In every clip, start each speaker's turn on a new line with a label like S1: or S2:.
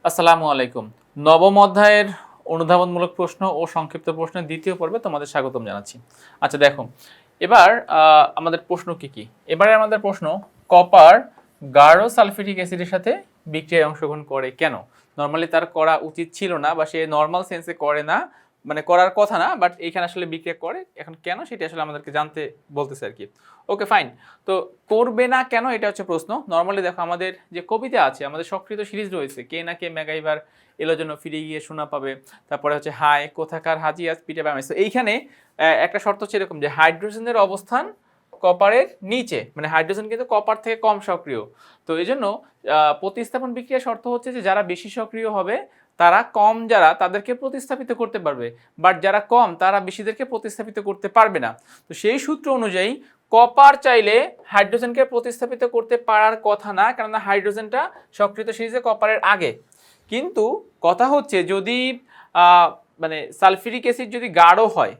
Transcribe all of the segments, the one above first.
S1: আসসালামু আলাইকুম। নবম অধ্যায়ের অনুধাবনমূলক প্রশ্ন ও সংক্ষিপ্ত প্রশ্নের দ্বিতীয় পর্বে তোমাদের স্বাগতম জানাচ্ছি। আচ্ছা দেখো, এবার আমাদের প্রশ্ন কি? এবারে আমাদের প্রশ্ন, কপার গাঢ় সালফিউরিক অ্যাসিডের সাথে বিক্রিয়ায় অংশগ্রহণ করে কেন? নরমালি তার করা উচিত ছিল না, বা সে নর্মাল সেন্সে করে না, মানে করার কথা না, বাট এখানে আসলে বিক্রিয়া করে। এখন কেন সেটা আসলে আমাদেরকে জানতে বলতেছে আর কি। Okay fine. তো করবে না কেন, এটা হচ্ছে প্রশ্ন। নর্মালি দেখো, আমাদের যে কবিতা আছে, আমাদের সক্রিয় সিরিজ রয়েছে, কে না কে ম্যাগাইভার এলো জন্য ফিরে গিয়ে শোনা পাবে, তারপরে হচ্ছে হাই কোথাকার হাজি আজ পিঠে বানাইছে। এইখানে একটা শর্ত হচ্ছে এরকম যে হাইড্রোজেনের অবস্থান কপারের নিচে, মানে হাইড্রোজেন কিন্তু কপার থেকে কম সক্রিয়। তো এই জন্য প্রতিস্থাপন বিক্রিয়ার শর্ত হচ্ছে যে যারা বেশি সক্রিয় হবে তারা কম, যারা তাদেরকে প্রতিস্থাপিত করতে পারবে, বাট যারা কম তারা বেশিদেরকে প্রতিস্থাপিত করতে পারবে না। তো সেই সূত্র অনুযায়ী কপার চাইলে হাইড্রোজেনকে প্রতিস্থাপিত করতে পারার কথা না, কেননা হাইড্রোজেনটা সক্রিয় সিরিজে কপারের আগে। কিন্তু কথা হচ্ছে যদি মানে সালফিউরিক অ্যাসিড যদি গাঢ় হয়,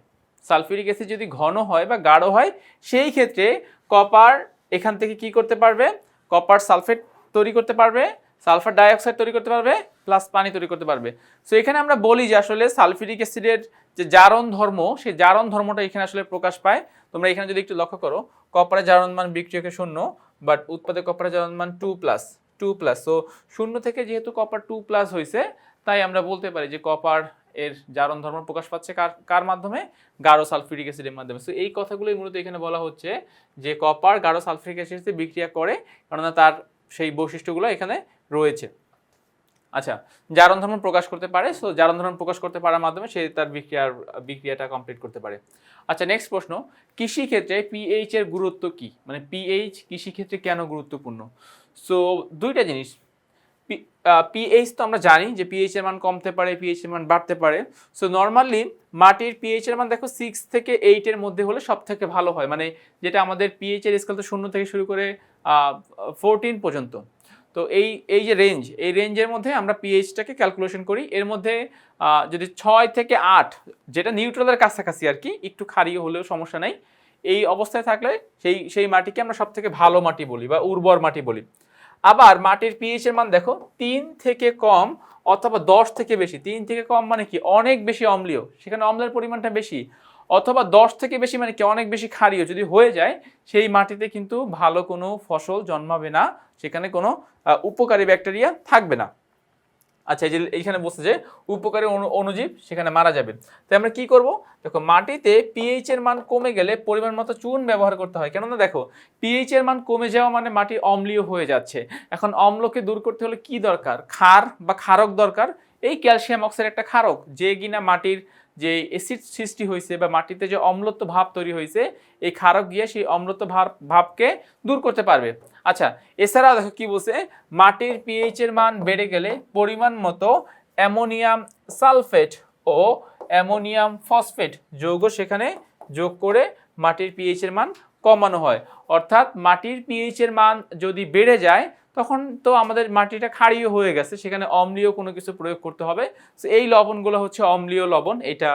S1: সালফিউরিক অ্যাসিড যদি ঘন হয় বা গাঢ় হয়, সেই ক্ষেত্রে কপার এখান থেকে কি করতে পারবে, কপার সালফেট তৈরি করতে পারবে, সালফার ডাইঅক্সাইড তৈরি করতে পারবে, প্লাস পানি তৈরি করতে পারবে। সো এখানে আমরা বলি যে আসলে সালফিউরিক অ্যাসিডের যে জারণ ধর্ম, সেই জারণ ধর্মটা এখানে আসলে প্রকাশ পায়। তোমরা এখানে যদি একটু লক্ষ্য করো, কপারের জারণ মান বিক্রিয়কে 0, বাট উৎপাদক কপারের জারণ মান 2+। সো 0 থেকে যেহেতু কপার 2+ হয়েছে, তাই আমরা বলতে পারি যে কপার এর জারণ ধর্ম প্রকাশ পাচ্ছে কার মাধ্যমে? গাঢ় সালফিউরিক অ্যাসিডের মাধ্যমে। সো এই কথাগুলোই মূলত এখানে বলা হচ্ছে যে কপার গাঢ় সালফিউরিক অ্যাসিডের সাথে বিক্রিয়া করে, কেননা তার সেই বৈশিষ্ট্যগুলো এখানে রয়েছে। আচ্ছা, জারণ ধর্ম প্রকাশ করতে পারে। সো জারণ ধর্ম প্রকাশ করতে পারার মাধ্যমে সে তার বিক্রিয়াটা কমপ্লিট করতে পারে। আচ্ছা, নেক্সট প্রশ্ন, কৃষি ক্ষেত্রে পিএইচ এর গুরুত্ব কি? মানে পিএইচ কৃষি ক্ষেত্রে কেন গুরুত্বপূর্ণ? সো দুইটা জিনিস। পিএইচ তো আমরা জানি যে পিএইচ এর মান কমতে পারে, পিএইচ এর মান বাড়তে পারে। সো নর্মালি মাটির পিএইচ এর মান দেখো 6 থেকে 8 এর মধ্যে হলে সব থেকে ভালো হয়, মানে যেটা আমাদের পিএইচ এর স্কেল তো 0 থেকে শুরু করে 14 পর্যন্ত। তো এই যে রেঞ্জ, এই রেঞ্জের মধ্যে আমরা পিএইচটাকে ক্যালকুলেশন করি। এর মধ্যে যদি 6 থেকে 8, যেটা নিউট্রালের কাছাকাছি আর কি, একটু ক্ষারীয় হলেও সমস্যা নাই, এই অবস্থায় থাকলে সেই মাটিকে আমরা সব থেকে ভালো মাটি বলি বা উর্বর মাটি বলি। আবার মাটির পিএইচ এর মান দেখো 3 থেকে কম অথবা 10 থেকে বেশি। 3 থেকে কম মানে কি? অনেক বেশি অম্লীয়, সেখানে অম্লের পরিমাণটা বেশি। অথবা 10 থেকে বেশি মানে কি? অনেক বেশি ক্ষারীয় যদি হয়ে যায়, সেই মাটিতে কিন্তু ভালো কোনো ফসল জন্মাবে না, সেখানে কোনো উপকারী ব্যাকটেরিয়া থাকবে না। আচ্ছা, এই যে এইখানে বলছে যে উপকারী অণুজীব সেখানে মারা যাবে। তাই আমরা কি করব? দেখো, মাটিতে পিএইচ এর মান কমে গেলে পরিমাণ মতো চুন ব্যবহার করতে হয়। কেননা দেখো, পিএইচ এর মান কমে যাওয়া মানে মাটি অম্লীয় হয়ে যাচ্ছে। এখন অম্লকে দূর করতে হলে কি দরকার? ক্ষার বা ক্ষারক দরকার। এই ক্যালসিয়াম অক্সাইড একটা ক্ষারক, যে কিনা মাটির যে অ্যাসিড সৃষ্টি হয়েছে বা মাটিতে যে অম্লত্ব ভাব তৈরি হয়েছে, এই ক্ষারক গিয়ে সেই অম্লত্ব ভাবকে দূর করতে পারবে। আচ্ছা, এছাড়াও দেখো কি বলছে, মাটির পিএইচ এর মান বেড়ে গেলে পরিমাণ মতো অ্যামোনিয়াম সালফেট ও অ্যামোনিয়াম ফসফেট যৌগ সেখানে যোগ করে মাটির পিএইচ এর মান কমানো হয়। অর্থাৎ মাটির পিএইচ এর মান যদি বেড়ে যায়, তখন তো আমাদের মাটিটা ক্ষারীয় হয়ে গেছে, সেখানে অম্লীয় কোনো কিছু প্রয়োগ করতে হবে। সো এই লবণগুলো হচ্ছে অম্লীয় লবণ, এটা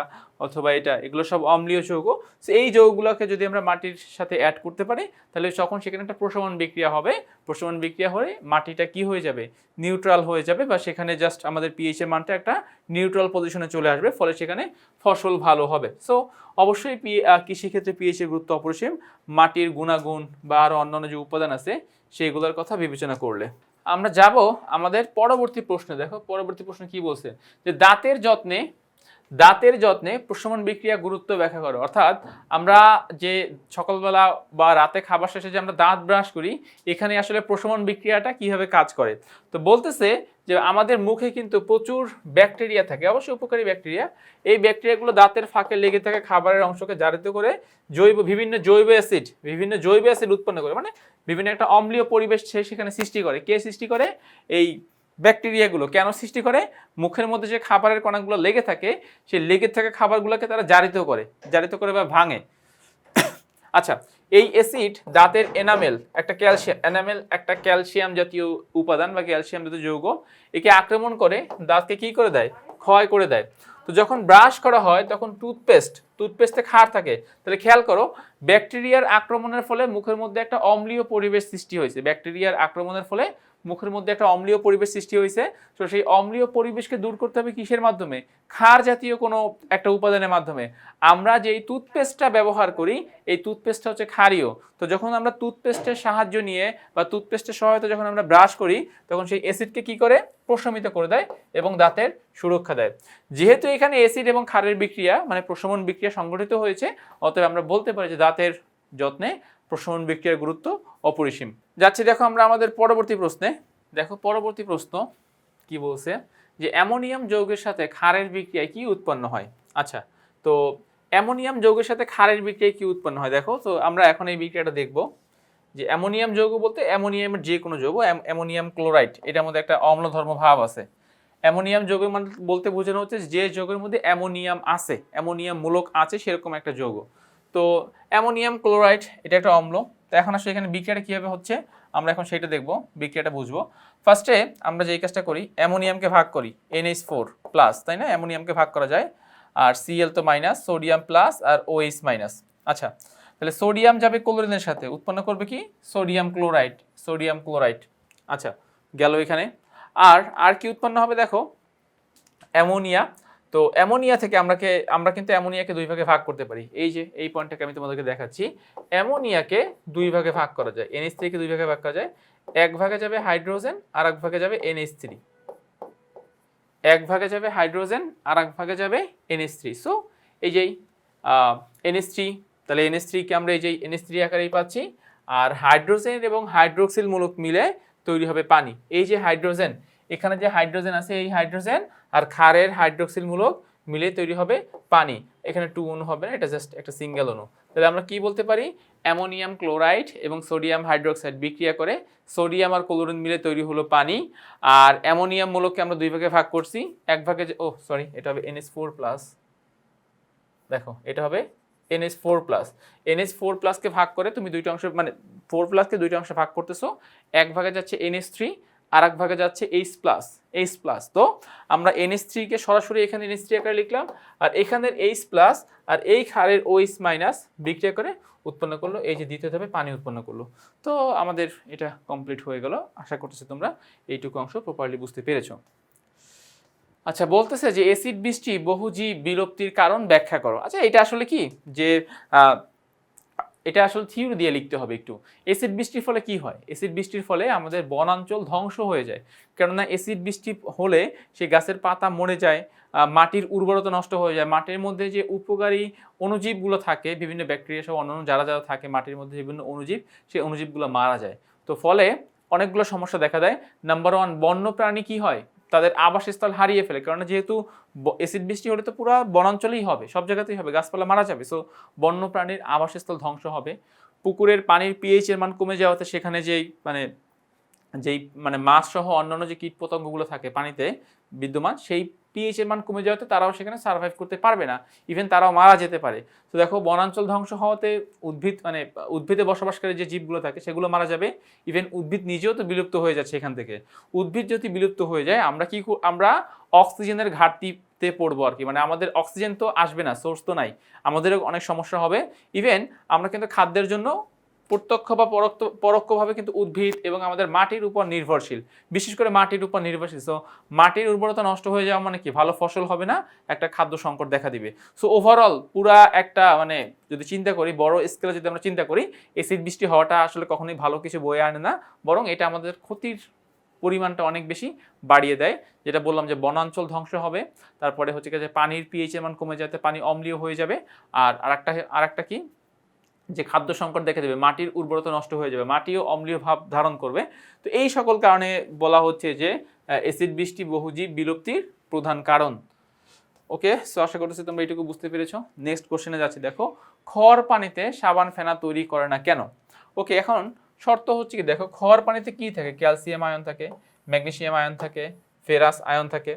S1: অথবা এটা, এগুলো সব অম্লীয় যৌগ। সো এই যৌগগুলোকে যদি আমরা মাটির সাথে অ্যাড করতে পারি, তাহলে তখন সেখানে একটা প্রশমন বিক্রিয়া হবে। প্রশমন বিক্রিয়া হলে মাটিটা কি হয়ে যাবে? নিউট্রাল হয়ে যাবে, বা সেখানে জাস্ট আমাদের পিএইচ এর মানটা একটা নিউট্রাল পজিশনে চলে আসবে, ফলে সেখানে ফসল ভালো হবে। সো অবশ্যই কৃষিক্ষেত্রে পিএইচ এর গুরুত্ব অপরিসীম, মাটির গুণাগুণ বা আরও অন্যান্য যে উপাদান আছে সেইগুলোর কথা বিবেচনা করলে। আমরা যাব আমাদের পরবর্তী প্রশ্নে। দেখো পরবর্তী প্রশ্ন কি বলছে, যে দাঁতের যত্নে প্রশমন বিক্রিয়া গুরুত্ব ব্যাখ্যা করো। অর্থাৎ আমরা যে সকালবেলা বা রাতে খাবার শেষে যে আমরা দাঁত ব্রাশ করি, এখানে আসলে প্রশমন বিক্রিয়াটা কিভাবে কাজ করে। তো বলতেছে যে আমাদের মুখে কিন্তু প্রচুর ব্যাকটেরিয়া থাকে, অবশ্যই উপকারী ব্যাকটেরিয়া। এই ব্যাকটেরিয়াগুলো দাঁতের ফাঁকে লেগে থাকে খাবারের অংশকে জারিত করে বিভিন্ন জৈব অ্যাসিড উৎপন্ন করে, মানে বিভিন্ন একটা অম্লীয় পরিবেশ সেখানে সৃষ্টি করে। কে সৃষ্টি করে? এই ব্যাকটেরিয়াগুলো। কেন সৃষ্টি করে? মুখের মধ্যে যে খাবারের কণাগুলো লেগে থাকে, সেই লেগে থাকা খাবারগুলোকে তারা জারিত করে বা ভাঙে। আচ্ছা, এই অ্যাসিড দাঁতের এনামেল একটা ক্যালসিয়াম জাতীয় উপাদান বা ক্যালসিয়াম জাতীয় যৌগ, একে আক্রমণ করে দাঁতকে কি করে দেয়? ক্ষয় করে দেয়। তো যখন ব্রাশ করা হয় তখন টুথপেস্টে ক্ষার থাকে। তাহলে খেয়াল করো, ব্যাকটেরিয়ার আক্রমণের ফলে মুখের মধ্যে একটা অম্লীয় পরিবেশ সৃষ্টি হয়েছে। ব্যাকটেরিয়ার আক্রমণের ফলে মুখের মধ্যে একটা অম্লীয় পরিবেশ সৃষ্টি হয়েছে, তো সেই অম্লীয় পরিবেশকে দূর করতে হবে কিসের মাধ্যমে? ক্ষার জাতীয় কোনো একটা উপাদানের মাধ্যমে। আমরা যেই টুথপেস্টটা ব্যবহার করি এই টুথপেস্টটা হচ্ছে ক্ষারীয়। তো যখন আমরা টুথপেস্টের সাহায্য নিয়ে বা টুথপেস্টের সহায়তা যখন আমরা ব্রাশ করি তখন সেই অ্যাসিডকে কি করে? প্রশমিত করে দেয় এবং দাঁতের সুরক্ষা দেয়। যেহেতু এখানে অ্যাসিড এবং ক্ষারের বিক্রিয়া মানে প্রশমন বিক্রিয়া সংঘটিত হয়েছে, অতএব আমরা বলতে পারি যে দাঁতের যত্নে প্রশমন বিক্রিয়ার গুরুত্ব অপরিসীম। যাচ্ছি দেখো আমরা আমাদের পরবর্তী প্রশ্নে। দেখো পরবর্তী প্রশ্ন কি বলছে যে অ্যামোনিয়াম যৌগের সাথে ক্ষারের বিক্রিয়ায় কি উৎপন্ন হয়। আচ্ছা, তো অ্যামোনিয়াম যৌগের সাথে ক্ষারের বিক্রিয়ায় কি উৎপন্ন হয়? দেখো তো আমরা এখন এই বিক্রিয়াটা দেখব যে অ্যামোনিয়াম যৌগ বলতে অ্যামোনিয়ামের যে কোনো যৌগ, অ্যামোনিয়াম ক্লোরাইড, এটার মধ্যে একটা অম্লধর্ম ভাব আছে। অ্যামোনিয়াম যৌগ মানে বলতে বোঝানো হচ্ছে যে যৌগের মধ্যে অ্যামোনিয়াম আছে, অ্যামোনিয়াম মূলক আছে সেরকম একটা যৌগ। তো অ্যামোনিয়াম ক্লোরাইড এটা একটা অম্ল। তো এখন আসলে এখানে বিক্রিয়াটা কীভাবে হচ্ছে আমরা এখন সেটা দেখব, বিক্রিয়াটা বুঝবো। ফার্স্টে আমরা যেই কাজটা করি, অ্যামোনিয়ামকে ভাগ করি NH4 প্লাস, তাই না? অ্যামোনিয়ামকে ভাগ করা যায়, আর Cl তো মাইনাস, সোডিয়াম প্লাস আর OH মাইনাস। আচ্ছা, তাহলে সোডিয়াম যাবে ক্লোরিনের সাথে, উৎপন্ন করবে কি? Sodium chloride, sodium chloride. আচ্ছা, গেল এখানে। আর কি উৎপন্ন হবে দেখো, অ্যামোনিয়া। তো অ্যামোনিয়া থেকে আমরা কিন্তু অ্যামোনিয়াকে দুই ভাগে ভাগ করতে পারি। এই যে এই পয়েন্টটাকে আমি তোমাদেরকে দেখাচ্ছি, অ্যামোনিয়াকে দুই ভাগে ভাগ করা যায়, NH3 কে দুই ভাগে ভাগ করা যায়। এক ভাগে যাবে হাইড্রোজেন আর এক ভাগে যাবে NH3, এক ভাগে যাবে হাইড্রোজেন আর এক ভাগে যাবে NH3। সো এই যেই NH3, তাহলে NH3 কে আমরা এই যে NH3 আকারেই পাচ্ছি, আর হাইড্রোজেন এবং হাইড্রোক্সিল মূলক মিলে তৈরি হবে পানি। এই যে হাইড্রোজেন, এখানে যে হাইড্রোজেন আছে এই হাইড্রোজেন আর ক্ষারের হাইড্রোক্সিল মূলক মিলে তৈরি হবে পানি। এখানে 2 অণু হবে না, এটা জাস্ট একটা সিঙ্গেল অণু। তাহলে আমরা কি বলতে পারি, অ্যামোনিয়াম ক্লোরাইড এবং সোডিয়াম হাইড্রোক্সাইড বিক্রিয়া করে সোডিয়াম আর ক্লোরিন মিলে তৈরি হলো পানি। আর অ্যামোনিয়াম মূলককে আমরা দুই ভাগে ভাগ করছি, এক ভাগে এটা হবে NH4 প্লাস। দেখো এটা হবে NH4 প্লাস। NH4 প্লাসকে ভাগ করে তুমি দুইটা অংশ মানে 4 প্লাসকে দুইটা অংশে ভাগ করতেছো, এক ভাগে যাচ্ছে NH3 আর এক ভাগে যাচ্ছে H প্লাস, H প্লাস। তো আমরা NH3 কে সরাসরি এখানে NH3 আকারে লিখলাম, আর এখানের H প্লাস আর এই ক্ষারের OH মাইনাস বিক্রিয়া করে উৎপন্ন করলো এই যে দ্বিতীয় ধাপে পানি উৎপন্ন করলো। তো আমাদের এটা কমপ্লিট হয়ে গেল। আশা করতেছি তোমরা এইটুকু অংশ প্রপারলি বুঝতে পেরেছো। আচ্ছা, বলতেছে যে অ্যাসিড বৃষ্টি বহুজীব বিলুপ্তির কারণ ব্যাখ্যা করো। আচ্ছা, এটা আসলে কি যে এটা আসলে থিওরি দিয়ে লিখতে হবে একটু। অ্যাসিড বৃষ্টির ফলে কি হয়? অ্যাসিড বৃষ্টির ফলে আমাদের বনাঞ্চল ধ্বংস হয়ে যায়, কেননা অ্যাসিড বৃষ্টি হলে সেই গাছের পাতা মরে যায়, মাটির উর্বরতা নষ্ট হয়ে যায়, মাটির মধ্যে যে উপকারী অণুজীবগুলো থাকে, বিভিন্ন ব্যাকটেরিয়া সহ অন্যান্য যারা যারা থাকে মাটির মধ্যে বিভিন্ন অণুজীব, সেই অণুজীবগুলো মারা যায়। তো ফলে অনেকগুলো সমস্যা দেখা দেয়। নাম্বার 1, বন্যপ্রাণী কি হয়, তাদের আবাসস্থল হারিয়ে ফেলে, কারণ যেহেতু অ্যাসিড বৃষ্টি হলে তো পুরো বনাঞ্চলেই হবে, সব জায়গাতেই হবে, গাছপালা মারা যাবে। সো বন্যপ্রাণীর আবাসস্থল ধ্বংস হবে। পুকুরের পানির পিএইচ এর মান কমে যাওয়াতে সেখানে যেই মাছ সহ অন্যান্য যে কীট পতঙ্গগুলো থাকে পানিতে বিদ্যমান, সেই পিএইচ এর মান কমে যাওয়াতে তারাও সেখানে সার্ভাইভ করতে পারবে না, ইভেন তারাও মারা যেতে পারে। তো দেখো, বনাঞ্চল ধ্বংস হওয়াতে উদ্ভিদে বসবাসকারী যে জীবগুলো থাকে সেগুলো মারা যাবে, ইভেন উদ্ভিদ নিজেও তো বিলুপ্ত হয়ে যাচ্ছে এখান থেকে। উদ্ভিদ যদি বিলুপ্ত হয়ে যায় আমরা অক্সিজেনের ঘাটতিতে পড়বো আর কি, মানে আমাদের অক্সিজেন তো আসবে না, সোর্স তো নাই, আমাদেরও অনেক সমস্যা হবে। ইভেন আমরা কিন্তু খাদ্যের জন্য প্রত্যক্ষ বা পরোক্ষভাবে কিন্তু উদ্ভিদ এবং আমাদের মাটির উপর নির্ভরশীল, বিশেষ করে মাটির উপর নির্ভরশীল। সো মাটির উর্বরতা নষ্ট হয়ে যাওয়া মানে কি, ভালো ফসল হবে না, একটা খাদ্য সংকট দেখা দিবে। সো ওভারঅল পুরা একটা যদি চিন্তা করি, বড় স্কেলে যদি আমরা চিন্তা করি, অ্যাসিড বৃষ্টি হওয়াটা আসলে কখনোই ভালো কিছু বয়ে আনে না, বরং এটা আমাদের ক্ষতির পরিমাণটা অনেক বেশি বাড়িয়ে দেয়। যেটা বললাম যে বনাঞ্চল ধ্বংস হবে, তারপরে হচ্ছে যে পানির পিএইচ এর মান কমে যাতে পানি অম্লীয় হয়ে যাবে, আর আরেকটা কি, যে খাদ্য সংকট দেখা দেবে, মাটির উর্বরতা নষ্ট হয়ে যাবে, মাটিও অম্লীয় ভাব ধারণ করবে। তো এই সকল কারণে বলা হচ্ছে যে অ্যাসিড বৃষ্টি বহুজীব বিলুপ্তির প্রধান কারণ। ওকে, সো আশা করতেছি তোমরা এইটুকু বুঝতে পেরেছো। নেক্সট কোশ্চেনে যাচ্ছি। দেখো, খড় পানিতে সাবান ফেনা তৈরি করে না কেন? ওকে, এখন শর্ত হচ্ছে কি, দেখো খড় পানিতে কি থাকে, ক্যালসিয়াম আয়ন থাকে, ম্যাগনেসিয়াম আয়ন থাকে, ফেরাস আয়ন থাকে,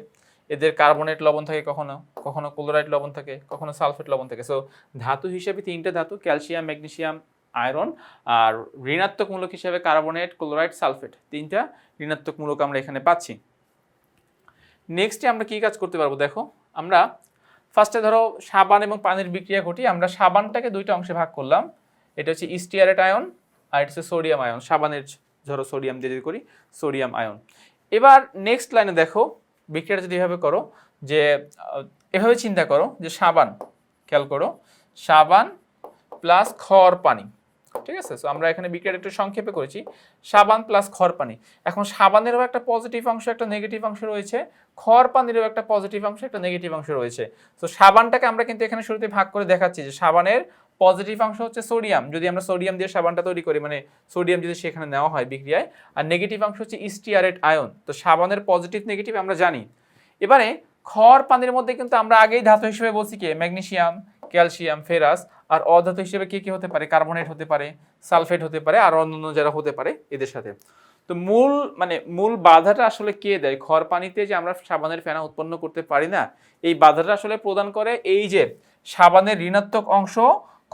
S1: এদের কার্বনেট লবণ থাকে, কখনো কখনো ক্লোরাইড লবণ থাকে, কখনো সালফেট লবণ থাকে। সো ধাতু হিসেবে তিনটা ধাতু, ক্যালসিয়াম, ম্যাগনেসিয়াম, আয়রন, আর ঋণাত্মক মূলক হিসেবে কার্বনেট, ক্লোরাইড, সালফেট, তিনটা ঋণাত্মক মূলক আমরা এখানে পাচ্ছি। নেক্সটে আমরা কি কাজ করতে পারবো? দেখো, আমরা ফার্স্টে ধরো সাবান এবং পানির বিক্রিয়া ঘটি, আমরা সাবানটাকে দুইটা অংশে ভাগ করলাম, এটা হচ্ছে স্টিয়ারেট আয়ন আর এটা হচ্ছে সোডিয়াম আয়ন, সাবানের ধরো সোডিয়াম দিয়ে যদি করি সোডিয়াম আয়ন। এবার নেক্সট লাইনে দেখো বিক্রিয়াটা যদি এভাবে করো যে এভাবে চিন্তা করো যে সাবান, খেয়াল করো সাবান প্লাস খড় পানি, ঠিক আছে। সো আমরা এখানে বিক্রিয়াটা একটু সংক্ষেপে করেছি, সাবান প্লাস খড় পানি। এখন সাবানেরও একটা পজিটিভ অংশ একটা নেগেটিভ অংশ রয়েছে, খড় পানিরও একটা পজিটিভ অংশ একটা নেগেটিভ অংশ রয়েছে। তো সাবানটাকে আমরা কিন্তু এখানে শুরুতে ভাগ করে দেখাচ্ছি যে সাবানের পজিটিভ অংশ হচ্ছে সোডিয়াম, যদি আমরা সোডিয়াম দিয়ে সাবানটা তৈরি করি, মানে সোডিয়াম যদি সেখানে নেওয়া হয় বিক্রিয়ায়, আর নেগেটিভ অংশ হচ্ছে স্টিয়ারেট আয়ন। তো সাবানের পজিটিভ নেগেটিভ আমরা জানি। এবারে খড় পানির মধ্যে কিন্তু আমরা আগেই ধাতু হিসেবে বলছি কি ম্যাগনেসিয়াম, ক্যালসিয়াম, ফেরাস, আর অধাতু হিসেবে কি কি হতে পারে, কার্বনেট হতে পারে, সালফেট হতে পারে, আর অন্যান্য যারা হতে পারে এদের সাথে। তো মূল বাধাটা আসলে কে দেয়, খড় পানিতে যে আমরা সাবানের ফেনা উৎপন্ন করতে পারি না, এই বাধাটা আসলে প্রদান করে এই যে সাবানের ঋণাত্মক অংশ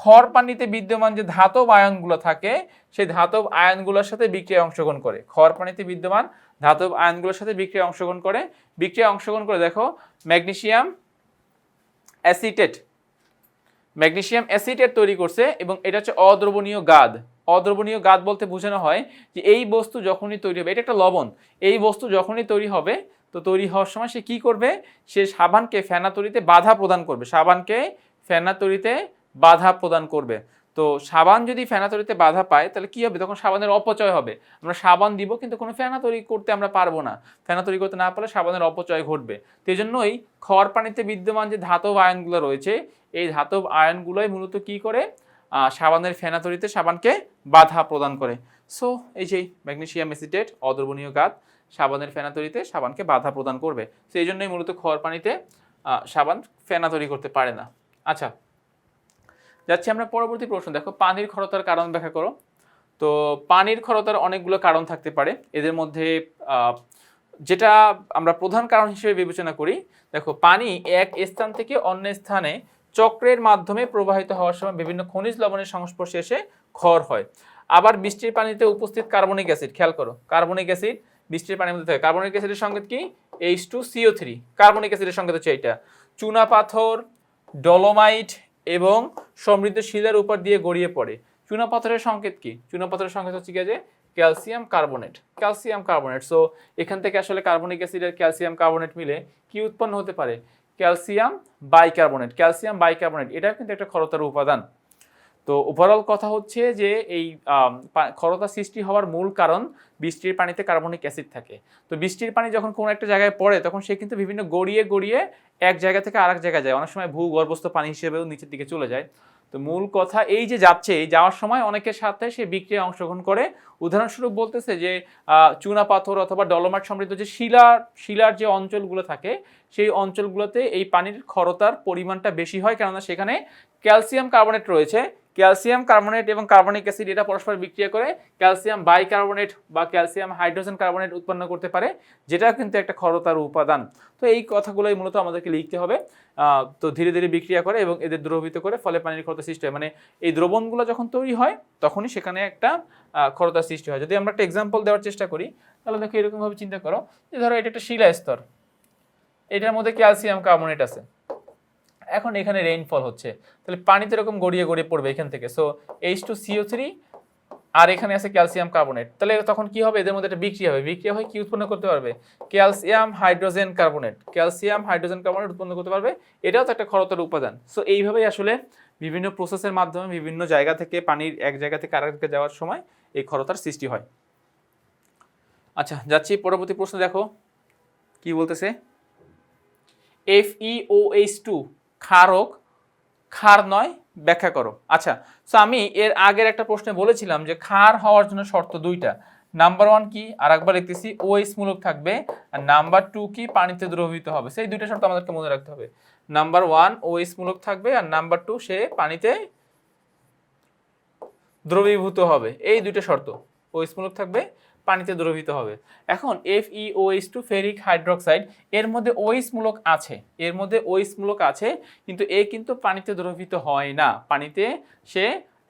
S1: খড় পানিতে বিদ্যমান যে ধাতব আয়নগুলো থাকে সেই ধাতব আয়নগুলোর সাথে বিক্রিয়ায় অংশগ্রহণ করে, খড় পানিতে বিদ্যমান ধাতব আয়নগুলোর সাথে বিক্রিয়ায় অংশগ্রহণ করে। বিক্রিয়ায় অংশগ্রহণ করে দেখো ম্যাগনেসিয়াম অ্যাসিটেট, ম্যাগনেসিয়াম অ্যাসিটেট তৈরি করছে, এবং এটা হচ্ছে অদ্রবণীয় গাদ। অদ্রবণীয় গাদ বলতে বোঝানো হয় যে এই বস্তু যখনই তৈরি হবে, এটা একটা লবণ, এই বস্তু যখনই তৈরি হবে তো তৈরি হওয়ার সময় সে কি করবে, সে সাবানকে ফেনা তৈরিতে বাধা প্রদান করবে, সাবানকে ফেনা তৈরিতে বাধা প্রদান করবে। তো সাবান যদি ফেনা তৈরিতে বাধা পায় তাহলে কি হবে, তখন সাবানের অপচয় হবে। আমরা সাবান দিব কিন্তু কোনো ফেনা তৈরি করতে আমরা পারবো না, ফেনা তৈরি করতে না পারলে সাবানের অপচয় ঘটবে। তো এই জন্যই খড় পানিতে বিদ্যমান যে ধাতব আয়নগুলো রয়েছে এই ধাতব আয়নগুলোই মূলত কি করে, সাবানের ফেনা তৈরিতে সাবানকে বাধা প্রদান করে। সো এই যে ম্যাগনেসিয়াম অ্যাসিটেট অদ্রবণীয় গাদ সাবানের ফেনা তৈরিতে সাবানকে বাধা প্রদান করবে। তো এই জন্যই মূলত খড় পানিতে সাবান ফেনা তৈরি করতে পারে না। আচ্ছা, যাচ্ছি আমরা পরবর্তী প্রশ্ন। দেখো পানির ক্ষরতার কারণ ব্যাখ্যা করো। তো পানির ক্ষরতার অনেকগুলো কারণ থাকতে পারে, এদের মধ্যে যেটা আমরা প্রধান কারণ হিসেবে বিবেচনা করি, দেখো পানি এক স্থান থেকে অন্য স্থানে চক্রের মাধ্যমে প্রবাহিত হওয়ার সময় বিভিন্ন খনিজ লবণের সংস্পর্শে এসে ক্ষর হয়। আবার বৃষ্টির পানিতে উপস্থিত কার্বনিক অ্যাসিড, খেয়াল করো কার্বনিক অ্যাসিড বৃষ্টির পানির মধ্যে থাকে, কার্বনিক অ্যাসিডের সংকেত কি H2CO3, কার্বনিক অ্যাসিডের সংকেত হচ্ছে এইটা। চুনা পাথর, ডলোমাইট এবং সমৃদ্ধ শিলার উপর দিয়ে গড়িয়ে পড়ে। চুনা পাথরের সংকেত কি, চুনা পাথরের সংকেত হচ্ছে কি যে calcium carbonate, calcium carbonate. So এখান থেকে আসলে কার্বনিক অ্যাসিড আর ক্যালসিয়াম কার্বনেট মিলে কি উৎপন্ন হতে পারে, ক্যালসিয়াম বাইকার্বনেট। ক্যালসিয়াম বাইকার্বনেট এটা কিন্তু একটা ক্ষরতার উপাদান। তো ওভারঅল কথা হচ্ছে যে এই ক্ষরতা সৃষ্টি হওয়ার মূল কারণ বৃষ্টির পানিতে কার্বনিক অ্যাসিড থাকে। তো বৃষ্টির পানি যখন কোনো একটা জায়গায় পড়ে তখন সে কিন্তু বিভিন্ন গড়িয়ে গড়িয়ে এক জায়গা থেকে আরেক জায়গায় যায়, অনেক সময় ভূগর্ভস্থ পানি হিসেবেও নিচের দিকে চলে যায়। তো মূল কথা এই যে যাচ্ছে, এই যাওয়ার সময় অনেকের সাথে সে বিক্রিয়ায় অংশগ্রহণ করে। উদাহরণস্বরূপ বলতেছে যে চুনা পাথর অথবা ডলোমাইট সমৃদ্ধ যে শিলার যে অঞ্চলগুলো থাকে সেই অঞ্চলগুলোতে এই পানির ক্ষরতার পরিমাণটা বেশি হয়, কেননা সেখানে ক্যালসিয়াম কার্বনেট রয়েছে। ক্যালসিয়াম কার্বনেট এবং কার্বনিক অ্যাসিড এটা পরস্পর বিক্রিয়া করে ক্যালসিয়াম বাইকার্বনেট বা ক্যালসিয়াম হাইড্রোজেন কার্বনেট উৎপন্ন করতে পারে, যেটা কিন্তু একটা ক্ষরতার উপাদান। তো এই কথাগুলোই মূলত আমাদেরকে লিখতে হবে। তো ধীরে ধীরে বিক্রিয়া করে এবং এদের দ্রবীভূত করে ফলে পানির ক্ষরতা সৃষ্টি হয়, মানে এই দ্রবণগুলো যখন তৈরি হয় তখনই সেখানে একটা ক্ষরতার সৃষ্টি হয়। যদি আমরা একটা এক্সাম্পল দেওয়ার চেষ্টা করি তাহলে দেখো এরকমভাবে চিন্তা করো যে ধরো এটা একটা শিলা স্তর, এটার মধ্যে ক্যালসিয়াম কার্বনেট আছে, এখন এখানে রেইনফল হচ্ছে, তাহলে পানিতে এরকম গড়িয়ে গড়িয়ে পড়বে এখান থেকে। সো H2CO3 আর এখানে আছে ক্যালসিয়াম কার্বনেট, তাহলে তখন কি হবে, এদের মধ্যে একটা বিক্রিয়া হবে, বিক্রিয়া হয় কি উৎপন্ন করতে পারবে, calcium hydrogen carbonate, calcium hydrogen carbonate উৎপন্ন করতে পারবে। এটাও তো একটা ক্ষরতার উপাদান। সো এইভাবেই আসলে বিভিন্ন প্রসেসের মাধ্যমে বিভিন্ন জায়গা থেকে পানির এক জায়গা থেকে আরেক জায়গায় যাওয়ার সময় এই ক্ষরতার সৃষ্টি হয়। আচ্ছা, যাচ্ছি পরবর্তী প্রশ্ন। দেখো কি বলতেছে, FeOH2 ক্ষারক, ক্ষার নয়, ব্যাখ্যা করো। আচ্ছা, সো আমি এর আগের একটা প্রশ্নে বলেছিলাম যে ক্ষার হওয়ার জন্য শর্ত দুইটা। নাম্বার 1 কি, আর একবার লিখতেছি OH মূলক থাকবে, আর নাম্বার 2 কি, পানিতে দ্রবীভূত হবে। সেই দুইটা শর্ত আমাদেরকে মনে রাখতে হবে। নাম্বার 1 OH মূলক থাকবে, আর নাম্বার 2 সে পানিতে দ্রবীভূত হবে। এই দুইটা শর্ত, OH মূলক থাকবে, পানিতে দ্রবীভূত হবে। এখন FeOH2 ফেরিক হাইড্রোক্সাইড, এর মধ্যে OH মূলক আছে, এর মধ্যে OH মূলক আছে, কিন্তু এ কিন্তু পানিতে দ্রবীভূত হয় না, পানিতে সে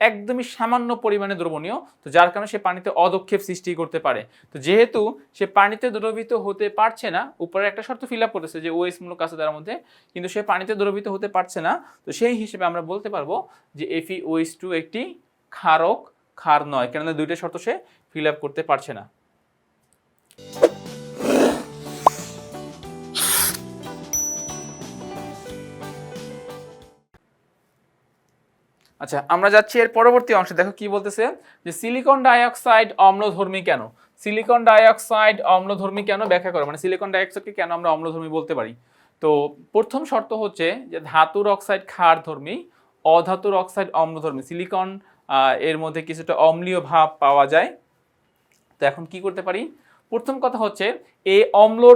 S1: একদমই সামান্য পরিমাণে দ্রবণীয়, তো যার কারণে সে পানিতে অদক্ষেপ সৃষ্টি করতে পারে। তো যেহেতু সে পানিতে দ্রবীভূত হতে পারছে না, উপরে একটা শর্ত ফিল আপ করতেছে যে OH মূলক আছে তার মধ্যে, কিন্তু সে পানিতে দ্রবীভূত হতে পারছে না, তো সেই হিসেবে আমরা বলতে পারবো যে FeOH2 একটি ক্ষারক, ক্ষার নয়, কেননা দুইটা শর্ত সে ফিল আপ করতে পারছে না। আচ্ছা, আমরা যাচ্ছি এর পরবর্তী অংশে। দেখো কি বলতেছে যে সিলিকন ডাইঅক্সাইড অম্লধর্মী কেন। সিলিকন ডাইঅক্সাইড অম্লধর্মী কেন ব্যাখ্যা করো, মানে সিলিকন ডাইঅক্সাইডকে কেন আমরা অম্লধর্মী বলতে পারি। তো প্রথম শর্ত হচ্ছে যে ধাতুর অক্সাইড ক্ষারধর্মী, অধাতুর অক্সাইড অম্লধর্মী। সিলিকন এর মধ্যে কিছুটা অম্লীয় ভাব পাওয়া যায়। তো এখন কি করতে পারি, প্রথম কথা হচ্ছে এই অম্লর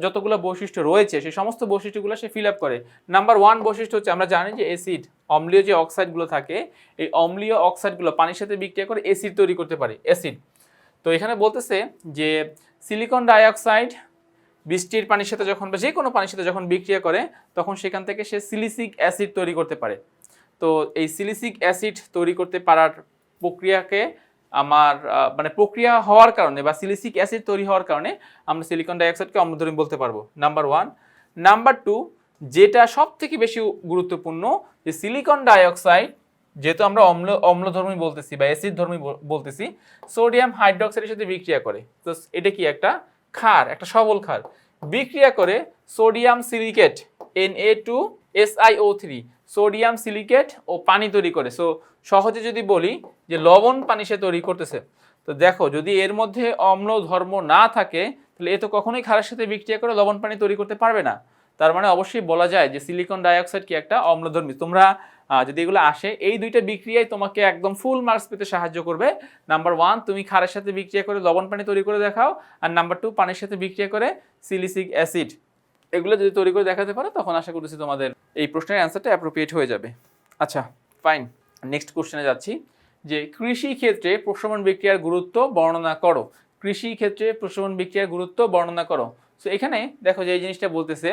S1: যতগুলো বৈশিষ্ট্য রয়েছে সেই সমস্ত বৈশিষ্ট্যগুলো সে ফিল আপ করে। নাম্বার 1 বৈশিষ্ট্য হচ্ছে আমরা জানি যে অ্যাসিড, অম্লীয় যে অক্সাইডগুলো থাকে এই অম্লীয় অক্সাইডগুলো পানির সাথে বিক্রিয়া করে অ্যাসিড তৈরি করতে পারে, অ্যাসিড। তো এখানে বলতেছে যে সিলিকন ডাইঅক্সাইড বৃষ্টির পানির সাথে যখন বা যে কোনো পানির সাথে যখন বিক্রিয়া করে তখন সেখান থেকে সে সিলিসিক অ্যাসিড তৈরি করতে পারে। তো এই সিলিসিক অ্যাসিড তৈরি করতে পারার প্রক্রিয়াকে আমার মানে প্রক্রিয়া হওয়ার কারণে বা সিলিসিক অ্যাসিড তৈরি হওয়ার কারণে আমরা সিলিকন ডাইঅক্সাইডকে অম্লধর্মী বলতে পারবো, নাম্বার 1। নাম্বার 2, যেটা সব থেকে বেশি গুরুত্বপূর্ণ, যে সিলিকন ডাইঅক্সাইড যেহেতু আমরা অম্লধর্মী বলতেছি বা অ্যাসিড ধর্মী বলতেছি, সোডিয়াম হাইড্রোক্সাইডের সাথে বিক্রিয়া করে। তো এটা কি একটা ক্ষার, একটা সবল ক্ষার, বিক্রিয়া করে sodium silicate Na2SiO3, sodium silicate ও পানি তৈরি করে। সো সহজে যদি বলি যে লবণ পানি সে তৈরি করতেছে। তো দেখো যদি এর মধ্যে অম্ল ধর্ম না থাকে তাহলে এ তো কখনোই ক্ষারের সাথে বিক্রিয়া করে লবণ পানি তৈরি করতে পারবে না। তার মানে অবশ্যই বলা যায় যে সিলিকন ডাইঅক্সাইড কি একটা অম্লধর্মী। তোমরা যদি এগুলো আসে এই দুইটা বিক্রিয়ায় তোমাকে একদম ফুল মার্কস পেতে সাহায্য করবে। নাম্বার 1 তুমি ক্ষারের সাথে বিক্রিয়া করে লবণ পানি তৈরি করে দেখাও, আর নাম্বার 2 পানির সাথে বিক্রিয়া করে সিলিসিক অ্যাসিড, এগুলো যদি তৈরি করে দেখাতে পারো তখন আশা করতেছি তোমাদের এই প্রশ্নের অ্যান্সারটা অ্যাপ্রোপ্রিয়েট হয়ে যাবে। আচ্ছা ফাইন, নেক্সট কোশ্চেনে যাচ্ছি যে কৃষি ক্ষেত্রে প্রশমন বিক্রিয়ার গুরুত্ব বর্ণনা করো। কৃষি ক্ষেত্রে প্রশমন বিক্রিয়ার গুরুত্ব বর্ণনা করো। সো এখানে দেখো যে এই জিনিসটা বলতেছে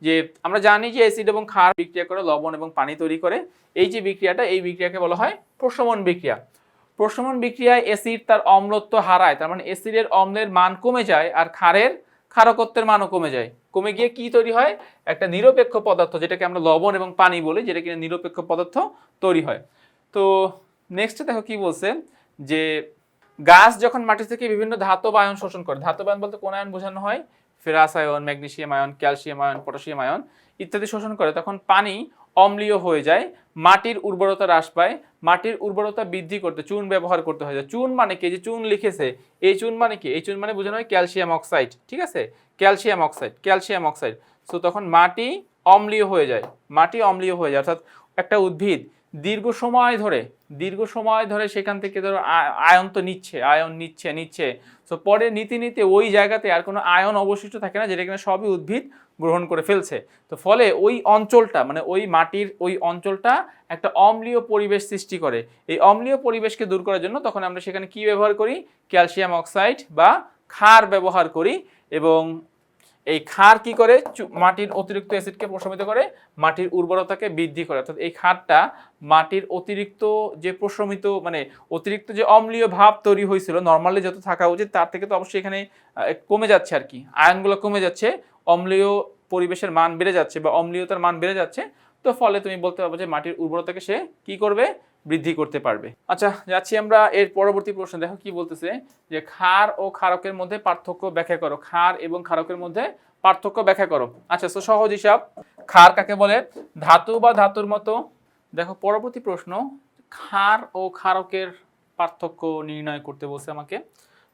S1: যে আমরা জানি যে অ্যাসিড এবং ক্ষার বিক্রিয়া করে লবণ এবং পানি তৈরি করে, এই যে বিক্রিয়াটা এই বিক্রিয়াকে বলা হয় প্রশমন বিক্রিয়া। প্রশমন বিক্রিয়ায় অ্যাসিড তার অম্লত্ব হারায়, তার মানে অ্যাসিডের অম্লের মান কমে যায় আর ক্ষারের ক্ষারকত্বের মানও কমে যায়। কমে গিয়ে কি তৈরি হয়, একটা নিরপেক্ষ পদার্থ যেটাকে আমরা লবণ এবং পানি বলি, যেটা কিনা নিরপেক্ষ পদার্থ তৈরি হয়। তো নেক্সটে দেখো কি বলছে যে গাছ যখন মাটি থেকে বিভিন্ন ধাতব আয়ন শোষণ করে, ধাতব আয়ন বলতে কোন আয়ন বোঝানো হয়, ferrous ion, magnesium ion, calcium ion, potassium ion ইত্যাদি শোষণ করে, তখন পানি অম্লীয় হয়ে যায়, মাটির উর্বরতা হ্রাস পায়। মাটির উর্বরতা বৃদ্ধি করতে চুন ব্যবহার করতে হয়। চুন মানে কি, যে চুন লিখেছে এই চুন মানে কি, এই চুন মানে বোঝানো হয় ক্যালসিয়াম অক্সাইড, ঠিক আছে, calcium oxide, calcium oxide. So তখন মাটি অম্লীয় হয়ে যায়, মাটি অম্লীয় হয়ে যায়, অর্থাৎ একটা উদ্ভিদ দীর্ঘ সময় ধরে সেখান থেকে ধরো আয়ন তো নিচ্ছে, আয়ন নিচ্ছে। সো পরে নিতে ওই জায়গাতে আর কোনো আয়ন অবশিষ্ট থাকে না, যেটা কিনা সবই উদ্ভিদ গ্রহণ করে ফেলছে। তো ফলে ওই অঞ্চলটা মানে ওই মাটির ওই অঞ্চলটা একটা অম্লীয় পরিবেশ সৃষ্টি করে। এই অম্লীয় পরিবেশকে দূর করার জন্য তখন আমরা সেখানে কি ব্যবহার করি, ক্যালসিয়াম অক্সাইড বা ক্ষার ব্যবহার করি। এবং এই ক্ষার কি করে, মাটির অতিরিক্ত অ্যাসিডকে প্রশমিত করে, মাটির উর্বরতাকে বৃদ্ধি করে। অর্থাৎ এই ক্ষারটা মাটির অতিরিক্ত যে প্রশমিত মানে অতিরিক্ত যে অম্লীয় ভাব তৈরি হয়েছিল নর্মালি যত থাকা উচিত তার থেকে তো অবশ্যই এখানে কমে যাচ্ছে আর কি, আয়নগুলো কমে যাচ্ছে, অম্লীয় পরিবেশের মান বেড়ে যাচ্ছে বা অম্লীয়তার মান বেড়ে যাচ্ছে। তো ফলে তুমি বলতে পারবে যে মাটির উর্বরতাকে সে কি করবে, বৃদ্ধি করতে পারবে। আচ্ছা যাচ্ছি আমরা এর পরবর্তী প্রশ্ন। দেখো কি বলতেছে যে ক্ষার ও ক্ষারকের মধ্যে পার্থক্য ব্যাখ্যা করো। ক্ষার এবং ক্ষারকের মধ্যে পার্থক্য ব্যাখ্যা করো। আচ্ছা তো সহজ হিসাব, ক্ষার কাকে বলে, ধাতু বা ধাতুর মতো। দেখো পরবর্তী প্রশ্ন, ক্ষার ও ক্ষারকের পার্থক্য নির্ণয় করতে বলছে আমাকে।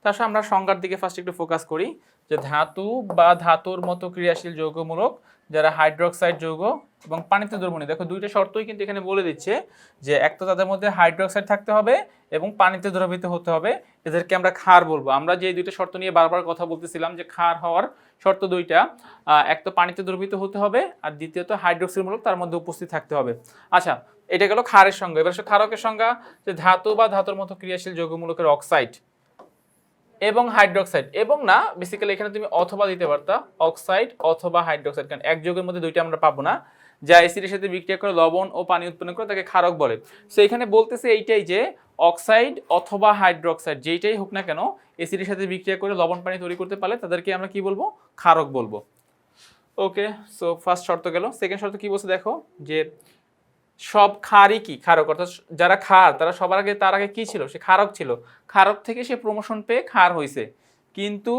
S1: তার সাথে আমরা সংজ্ঞার দিকে ফার্স্ট একটু ফোকাস করি যে ধাতু বা ধাতুর মতো ক্রিয়াশীল যৌগমূলক যারা হাইড্রোক্সাইড যৌগ এবং পানিতে দ্রবণীয়। দেখো দুইটা শর্তই কিন্তু এখানে বলে দিচ্ছে যে এক তো তাদের মধ্যে হাইড্রোক্সাইড থাকতে হবে এবং পানিতে দ্রবীভূত হতে হবে, এদেরকে আমরা ক্ষার বলবো। আমরা যে দুইটা শর্ত নিয়ে বারবার কথা বলতেছিলাম যে ক্ষার হওয়ার শর্ত দুইটা, এক তো পানিতে দ্রবীভূত হতে হবে আর দ্বিতীয়ত হাইড্রোক্সিলমূলক তার মধ্যে উপস্থিত থাকতে হবে। আচ্ছা এটা গেল ক্ষারের সংজ্ঞা। এবার ক্ষারকের সংজ্ঞা যে ধাতু বা ধাতুর মতো ক্রিয়াশীল যৌগমূলকের অক্সাইড এবং হাইড্রোক্সাইড, এবং না বেসিক্যালি এখানে তুমি অথবা দিতে পারতা, অক্সাইড অথবা হাইড্রোক্সাইড, কারণ এক যৌগের মধ্যে দুইটা আমরা পাবো না, যা অ্যাসিডের সাথে বিক্রিয়া করে লবণ ও পানি উৎপন্ন করে তাকে ক্ষারক বলে। সো এখানে বলতেছে এইটাই যে অক্সাইড অথবা হাইড্রোক্সাইড যেইটাই হোক না কেন অ্যাসিডের সাথে বিক্রিয়া করে লবণ পানি তৈরি করতে পারলে তাদেরকে আমরা কি বলবো, ক্ষারক বলবো। ওকে, সো ফার্স্ট শর্ত গেল। সেকেন্ড শর্ত কি বলছে দেখো, যে সব ক্ষারই কি ক্ষারক, অর্থাৎ যারা ক্ষার তারা সবার আগে তার আগে কি ছিল, সে ক্ষারক ছিল, ক্ষারক থেকে সে প্রমোশন পেয়ে ক্ষার হয়েছে। কিন্তু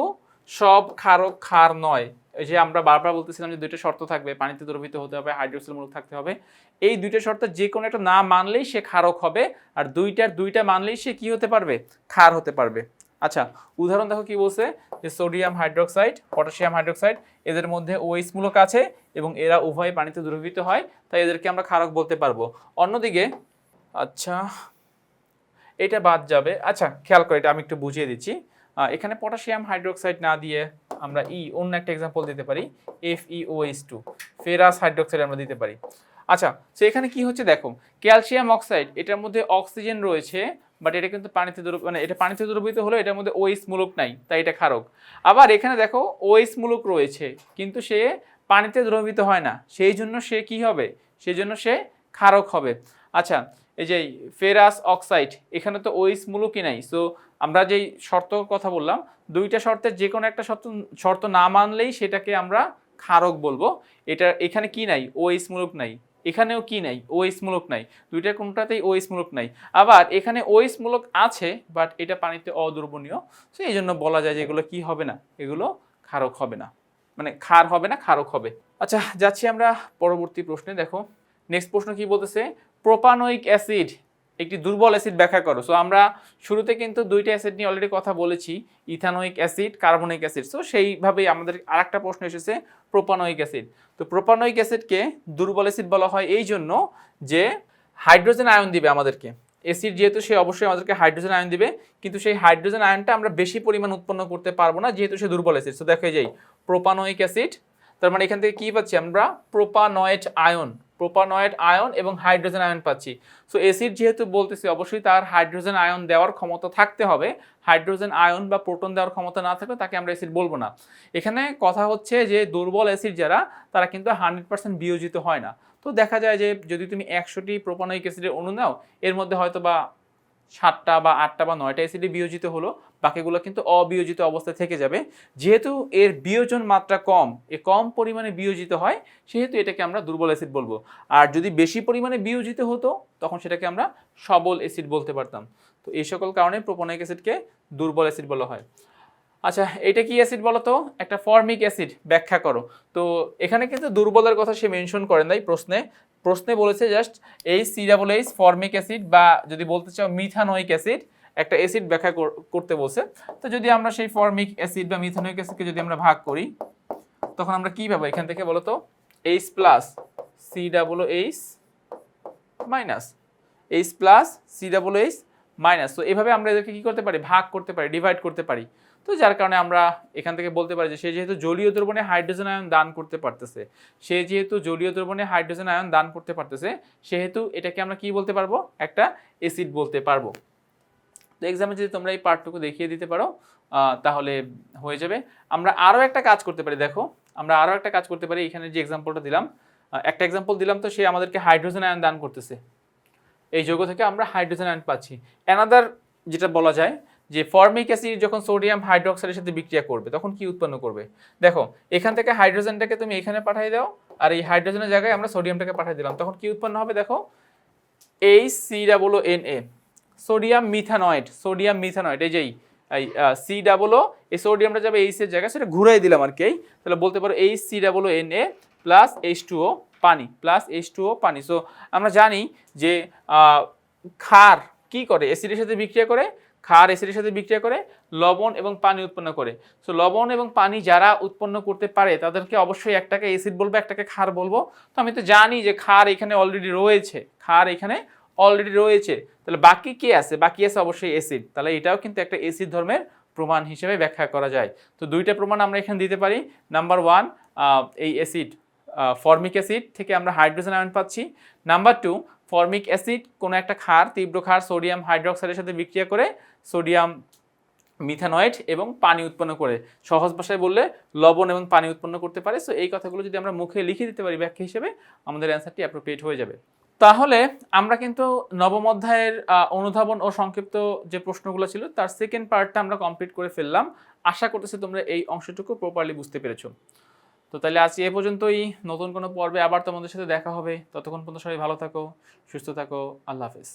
S1: সব ক্ষারক ক্ষার নয়। এই যে আমরা বারবার বলতেছিলাম যে দুইটা শর্ত থাকবে, পানিতে দ্রবীভূত হতে হবে, হাইড্রোক্সিল মূলক থাকতে হবে। এই দুইটা শর্ত যে কোনো একটা না মানলেই সে ক্ষারক হবে, আর দুইটা মানলেই সে কি হতে পারবে, ক্ষার হতে পারবে। আচ্ছা উদাহরণ দেখো কি বলছে, যে সোডিয়াম হাইড্রোক্সাইড, পটাশিয়াম হাইড্রোক্সাইড, এদের মধ্যে OH মূলক আছে এবং এরা উভয় পানিতে দ্রবীভূত হয়, তাই এদেরকে আমরা ক্ষারক বলতে পারবো। অন্যদিকে আচ্ছা এটা বাদ যাবে। আচ্ছা খেয়াল করে এটা আমি একটু বুঝিয়ে দিচ্ছি। এখানে পটাশিয়াম হাইড্রোক্সাইড না দিয়ে আমরা অন্য একটা এক্সাম্পল দিতে পারি, FeOH2, ফেরাস হাইড্রোক্সাইড আমরা দিতে পারি। আচ্ছা তো এখানে কি হচ্ছে দেখো, ক্যালসিয়াম অক্সাইড, এটার মধ্যে অক্সিজেন রয়েছে, বাট এটা কিন্তু পানিতে মানে এটা পানিতে দ্রবীভূত হলো, এটার মধ্যে OH মূলক নাই, তাই এটা ক্ষারক। আবার এখানে দেখো OH মূলক রয়েছে কিন্তু সে পানিতে দ্রবীভূত হয় না, সেই জন্য সে কি হবে, সেই জন্য সে ক্ষারক হবে। আচ্ছা এই যে ফেরাস অক্সাইড, এখানে তো OH মূলকই নাই, সো আমরা যেই শর্ত কথা বললাম, দুইটা শর্তের যে কোনো একটা শর্ত না মানলেই সেটাকে আমরা ক্ষারক বলবো। এটা এখানে কি নাই, OH মূলক নাই, এখানেও কি নাই, OH মূলক নাই, দুইটার কোনটাতেই OH মূলক নাই। আবার এখানে OH মূলক আছে বাট এটা পানিতে অদ্রবণীয়, সো এই জন্য বলা যায় যে এগুলো কি হবে না, এগুলো ক্ষারক হবে না, মানে ক্ষার হবে না, ক্ষারক হবে। আচ্ছা যাচ্ছি আমরা পরবর্তী প্রশ্নে। দেখো নেক্সট প্রশ্ন কি বলতেছে, প্রোপানোয়িক অ্যাসিড একটি দুর্বল অ্যাসিড ব্যাখ্যা করো। সো আমরা শুরুতে কিন্তু দুইটা অ্যাসিড নিয়ে অলরেডি কথা বলেছি, ethanoic acid, carbonic acid. So সেইভাবেই আমাদের আরেকটা প্রশ্ন এসেছে প্রোপানোয়িক অ্যাসিড। তো প্রোপানোয়িক অ্যাসিডকে দুর্বল অ্যাসিড বলা হয় এই জন্য যে হাইড্রোজেন আয়ন দিবে আমাদেরকে, অ্যাসিড যেহেতু সে অবশ্যই আমাদেরকে হাইড্রোজেন আয়ন দিবে, কিন্তু সেই হাইড্রোজেন আয়নটা আমরা বেশি পরিমাণ উৎপন্ন করতে পারবো না যেহেতু সে দুর্বল অ্যাসিড। সো দেখো এই যে প্রোপানোয়িক অ্যাসিড, তার মানে এখান থেকে কি পাচ্ছি আমরা, প্রোপানয়েড আয়ন এবং হাইড্রোজেন আয়ন পাচ্ছি। সো অ্যাসিড যেহেতু বলতেছি অবশ্যই তার হাইড্রোজেন আয়ন দেওয়ার ক্ষমতা থাকতে হবে, হাইড্রোজেন আয়ন বা প্রোটন দেওয়ার ক্ষমতা না থাকলে তাকে আমরা অ্যাসিড বলবো না। এখানে কথা হচ্ছে যে দুর্বল অ্যাসিড যারা, তারা কিন্তু 100% বিয়োজিত হয় না। তো দেখা যায় যে যদি তুমি 100টি প্রোপানোয়িক অ্যাসিডের অণু নাও, এর মধ্যে হয়তো বা 7টা বা 8টা বা 9টা অ্যাসিডে বিয়োজিত হলো, বাকিগুলো কিন্তু অবিয়োজিত অবস্থায় থেকে যাবে। যেহেতু এর বিয়োজন মাত্রা কম, কম পরিমাণে বিয়োজিত হয়, সেহেতু এটাকে আমরা দুর্বল অ্যাসিড বলবো। আর যদি বেশি পরিমাণে বিয়োজিত হতো তখন সেটাকে আমরা সবল অ্যাসিড বলতে পারতাম। তো এই সকল কারণে প্রোপানোয়িক অ্যাসিডকে দুর্বল অ্যাসিড বলা হয়। আচ্ছা এটা কি অ্যাসিড বলো তো, একটা ফর্মিক অ্যাসিড ব্যাখ্যা করো। তো এখানে কিন্তু দুর্বলের কথা সে মেনশন করেন নাই প্রশ্নে বলেছে জাস্ট HCOH ফর্মিক অ্যাসিড, বা যদি বলতে চাও মিথানোয়িক অ্যাসিড, একটা অ্যাসিড ব্যাখ্যা করতে বলছে। তো যদি আমরা সেই ফর্মিক অ্যাসিড বা মিথানোয়িক অ্যাসিডকে যদি আমরা ভাগ করি, তখন আমরা কি পাবো এখান থেকে বলো তো, H plus COH minus H plus COH minus. তো এভাবে আমরা এদেরকে কি করতে পারি, ভাগ করতে পারি, ডিভাইড করতে পারি। তো যার কারণে আমরা এখান থেকে বলতে পারি যে সে যেহেতু জলীয় দ্রবণে হাইড্রোজেন আয়ন দান করতে পারতেছে, সেহেতু এটাকে আমরা কি বলতে পারবো, একটা অ্যাসিড বলতে পারবো। তো এক্সামে যদি তোমরা এই পার্টটুকু দেখিয়ে দিতে পারো তাহলে হয়ে যাবে। আমরা আরও একটা কাজ করতে পারি, দেখো আমরা আরও একটা কাজ করতে পারি। এখানে যে এক্সাম্পলটা দিলাম, একটা এক্সাম্পল দিলাম, তো সে আমাদেরকে হাইড্রোজেন আয়ন দান করতেছে, এই যৌগ থেকে আমরা হাইড্রোজেন আয়ন পাচ্ছি। অ্যানাদার যেটা বলা যায় যে ফর্মিক অ্যাসিড যখন সোডিয়াম হাইড্রোক্সাইডের সাথে বিক্রিয়া করবে তখন কি উৎপন্ন করবে, দেখো এখান থেকে হাইড্রোজেনটাকে তুমি এখানে পাঠিয়ে দাও, আর এই হাইড্রোজেনের জায়গায় আমরা সোডিয়ামটাকে পাঠিয়ে দিলাম, তখন কি উৎপন্ন হবে, দেখো HCONA, সোডিয়াম মিথানয়েড, এই যেই এই সোডিয়ামটা যাবে এইচ এর জায়গায়, সেটা ঘুরাই দিলাম আর কি, তাহলে বলতে পারো HCONA প্লাস H2O পানি। সো আমরা জানি যে ক্ষার কি করে, অ্যাসিডের সাথে বিক্রিয়া করে, ক্ষার অ্যাসিডের সাথে বিক্রিয়া করে লবণ এবং পানি উৎপন্ন করে। সো লবণ এবং পানি যারা উৎপন্ন করতে পারে তাদেরকে অবশ্যই একটাকে অ্যাসিড বলবো, একটাকে ক্ষার বলবো। তো আমি তো জানি যে ক্ষার এখানে অলরেডি রয়েছে, তাহলে বাকি কি আছে, অবশ্যই অ্যাসিড, তাহলে এটাও কিন্তু একটা অ্যাসিড ধর্মের প্রমাণ হিসেবে ব্যাখ্যা করা যায়। তো দুইটা প্রমাণ আমরা এখানে দিতে পারি। নাম্বার 1, এই অ্যাসিড ফর্মিক অ্যাসিড থেকে আমরা হাইড্রোজেন আয়ন পাচ্ছি। নাম্বার 2, ফর্মিক অ্যাসিড কোনো একটা ক্ষার, তীব্র ক্ষার সোডিয়াম হাইড্রোক্সাইডের সাথে বিক্রিয়া করে সোডিয়াম মিথানয়েড এবং পানি উৎপন্ন করে, সহজ ভাষায় বললে লবণ এবং পানি উৎপন্ন করতে পারে। সো এই কথাগুলো যদি আমরা মুখে লিখে দিতে পারি ব্যাখ্যা হিসেবে, আমাদের অ্যান্সারটি অ্যাপ্রোপ্রিয়েট হয়ে যাবে। তাহলে আমরা কিন্তু নবম অধ্যায়ের অনুধাবন ও সংক্ষিপ্ত যে প্রশ্নগুলো ছিল তার সেকেন্ড পার্টটা আমরা কমপ্লিট করে ফেললাম। আশা করতেছি তোমরা এই অংশটুকু প্রপারলি বুঝতে পেরেছো। তো তাহলে আজ এ পর্যন্তই, নতুন কোনো পর্বে আবার তোমাদের সাথে দেখা হবে। ততক্ষণ পর্যন্ত সবাই ভালো থাকো, সুস্থ থাকো, আল্লাহ হাফেজ।